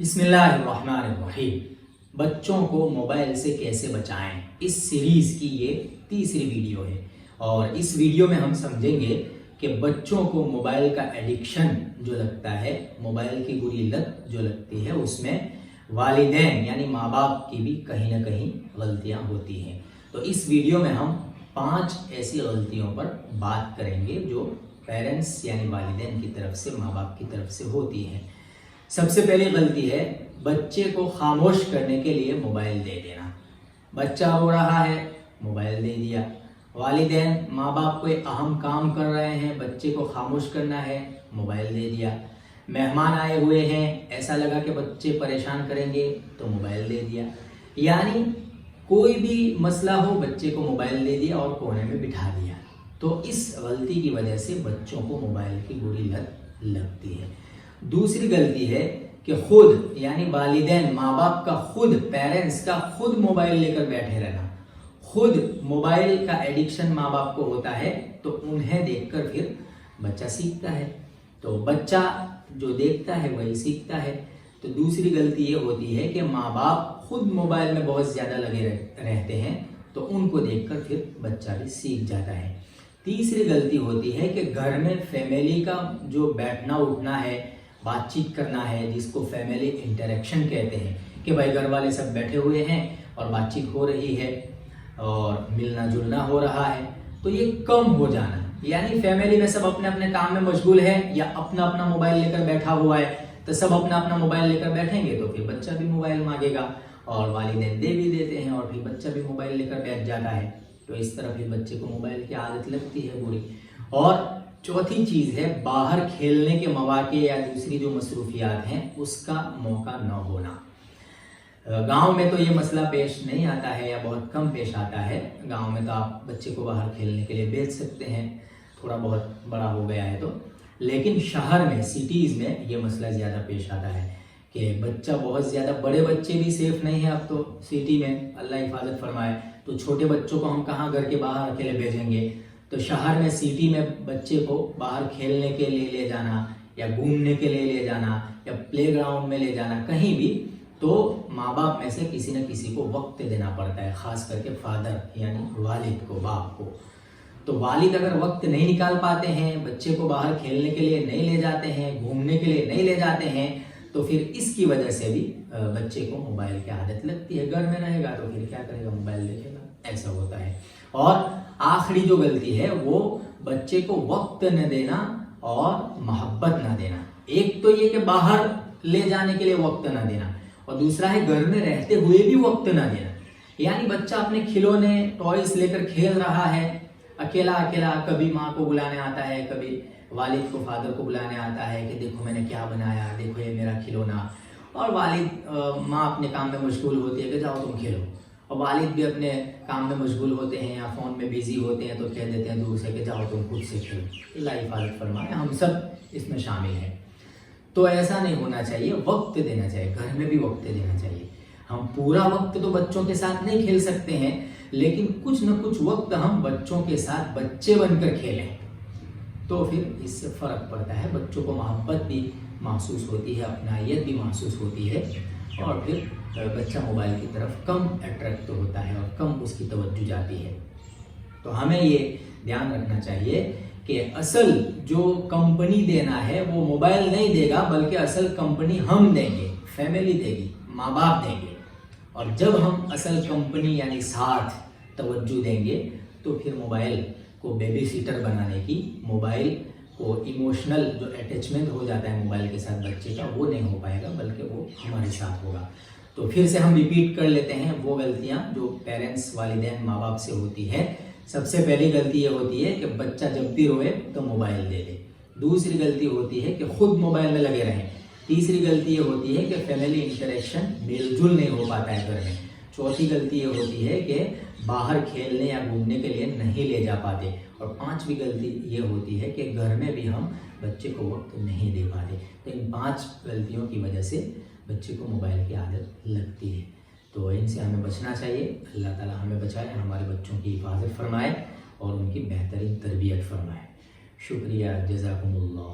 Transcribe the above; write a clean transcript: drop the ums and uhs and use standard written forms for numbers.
बिस्मिल्लाहिर्रहमानिर्रहीम। बच्चों को मोबाइल से कैसे बचाएं, इस सीरीज़ की ये तीसरी वीडियो है। और इस वीडियो में हम समझेंगे कि बच्चों को मोबाइल का एडिक्शन जो लगता है, मोबाइल की बुरी लत जो लगती है, उसमें वालिदैन यानी माँ बाप की भी कहीं ना कहीं गलतियाँ होती हैं। तो इस वीडियो में हम 5 ऐसी गलतियों पर बात करेंगे जो पेरेंट्स यानी वालिदैन की तरफ से, माँ बाप की तरफ से होती हैं। सबसे पहली गलती है बच्चे को खामोश करने के लिए मोबाइल दे देना। बच्चा रो रहा है, मोबाइल दे दिया। वालिदैन माँ बाप कोई अहम काम कर रहे हैं, बच्चे को खामोश करना है, मोबाइल दे दिया। मेहमान आए हुए हैं, ऐसा लगा कि बच्चे परेशान करेंगे तो मोबाइल दे दिया। यानी कोई भी मसला हो, बच्चे को मोबाइल दे दिया और कोने में बिठा दिया। तो इस गलती की वजह से बच्चों को मोबाइल की बुरी लत लगती है। दूसरी गलती है कि खुद यानी वालिदैन माँ बाप का खुद, पेरेंट्स का खुद मोबाइल लेकर बैठे रहना। खुद मोबाइल का एडिक्शन माँ बाप को होता है तो उन्हें देखकर फिर बच्चा सीखता है। तो बच्चा जो देखता है वही सीखता है। तो दूसरी गलती ये होती है कि माँ बाप खुद मोबाइल में बहुत ज़्यादा लगे रहते हैं तो उनको देखकर फिर बच्चा भी सीख जाता है। तीसरी गलती होती है कि घर में फैमिली का जो बैठना उठना है, बातचीत करना है, जिसको फैमिली इंटरेक्शन कहते हैं कि भाई घर वाले सब बैठे हुए हैं और बातचीत हो रही है और मिलना जुलना हो रहा है, तो ये कम हो जाना। यानी फैमिली में सब अपने अपने काम में मशगूल है या अपना अपना मोबाइल लेकर बैठा हुआ है, तो सब अपना अपना मोबाइल लेकर बैठेंगे तो फिर बच्चा भी मोबाइल मांगेगा और वालिदैन दे भी देते हैं और फिर बच्चा भी मोबाइल लेकर बैठ जाता है। तो इस तरह फिर बच्चे को मोबाइल की आदत लगती है बुरी। और चौथी चीज़ है बाहर खेलने के मौके या दूसरी जो मसरूफियात हैं उसका मौका न होना। गांव में तो ये मसला पेश नहीं आता है या बहुत कम पेश आता है। गांव में तो आप बच्चे को बाहर खेलने के लिए भेज सकते हैं, थोड़ा बहुत बड़ा हो गया है तो। लेकिन शहर में, सिटीज़ में ये मसला ज़्यादा पेश आता है कि बच्चा बहुत ज़्यादा, बड़े बच्चे भी सेफ़ नहीं है अब तो सिटी में, अल्लाह हिफाजत फरमाए। तो छोटे बच्चों को हम कहाँ घर के बाहर अकेले भेजेंगे। तो शहर में, सिटी में बच्चे को बाहर खेलने के लिए ले जाना या घूमने के लिए ले जाना या प्लेग्राउंड में ले जाना, कहीं भी, तो माँ बाप में से किसी न किसी को वक्त देना पड़ता है, ख़ास करके फादर यानी वालिद को, बाप को। तो वालिद अगर वक्त नहीं निकाल पाते हैं, बच्चे को बाहर खेलने के लिए नहीं ले जाते हैं, घूमने के लिए नहीं ले जाते हैं, तो फिर इसकी वजह से भी बच्चे को मोबाइल की आदत लगती है। घर में रहेगा तो फिर क्या करेगा, मोबाइल देखेगा, ऐसा होता है। और आखिरी जो गलती है वो बच्चे को वक्त न देना और मोहब्बत न देना। एक तो ये कि बाहर ले जाने के लिए वक्त न देना, और दूसरा है घर में रहते हुए भी वक्त न देना। यानी बच्चा अपने खिलौने, टॉयज लेकर खेल रहा है अकेला अकेला, कभी माँ को बुलाने आता है, कभी वालिद को, फादर को बुलाने आता है कि देखो मैंने क्या बनाया, देखो ये मेरा खिलौना। और वालिद, माँ अपने काम में मशगूल होती है कि जाओ तुम खेलो, और वालिद भी अपने काम में मशगूल होते हैं या फ़ोन में बिजी होते हैं तो कह देते हैं दूर से कि जाओ तुम खुद से खेलो। अल्लाह हिफाजत फरमाए, हम सब इसमें शामिल हैं। तो ऐसा नहीं होना चाहिए, वक्त देना चाहिए, घर में भी वक्त देना चाहिए। हम पूरा वक्त तो बच्चों के साथ नहीं खेल सकते हैं, लेकिन कुछ न कुछ वक्त हम बच्चों के साथ बच्चे बनकर खेलें तो फिर इससे फ़र्क पड़ता है। बच्चों को मोहब्बत भी महसूस होती है, अपनायत भी महसूस होती है, और फिर बच्चा मोबाइल की तरफ कम अट्रैक्ट होता है और कम उसकी तवज्जो जाती है। तो हमें ये ध्यान रखना चाहिए कि असल जो कंपनी देना है वो मोबाइल नहीं देगा, बल्कि असल कंपनी हम देंगे, फैमिली देगी, माँ बाप देंगे। और जब हम असल कंपनी यानी साथ तवज्जो देंगे तो फिर मोबाइल को बेबी सीटर बनाने की, मोबाइल को इमोशनल जो अटैचमेंट हो जाता है मोबाइल के साथ बच्चे का, वो नहीं हो पाएगा, बल्कि वो हमारे साथ होगा। तो फिर से हम रिपीट कर लेते हैं वो गलतियां जो पेरेंट्स, वालिदैन, माँ बाप से होती है। सबसे पहली गलती ये होती है कि बच्चा जब भी रोए तो मोबाइल दे दे। दूसरी गलती होती है कि खुद मोबाइल में लगे रहें। तीसरी गलती ये होती है कि फैमिली इंटरेक्शन, मेलजुल नहीं हो पाता है घर में। चौथी गलती ये होती है कि बाहर खेलने या घूमने के लिए नहीं ले जा पाते। और पांचवी गलती ये होती है कि घर में भी हम बच्चे को वक्त नहीं दे पाते। तो इन 5 गलतियों की वजह से बच्चे को मोबाइल की आदत लगती है। तो इनसे हमें बचना चाहिए। अल्लाह ताला हमें बचाए, हमारे बच्चों की हिफाजत फरमाए और उनकी बेहतरीन तरबियत फरमाए। शुक्रिया, जज़ाकुमुल्लाह।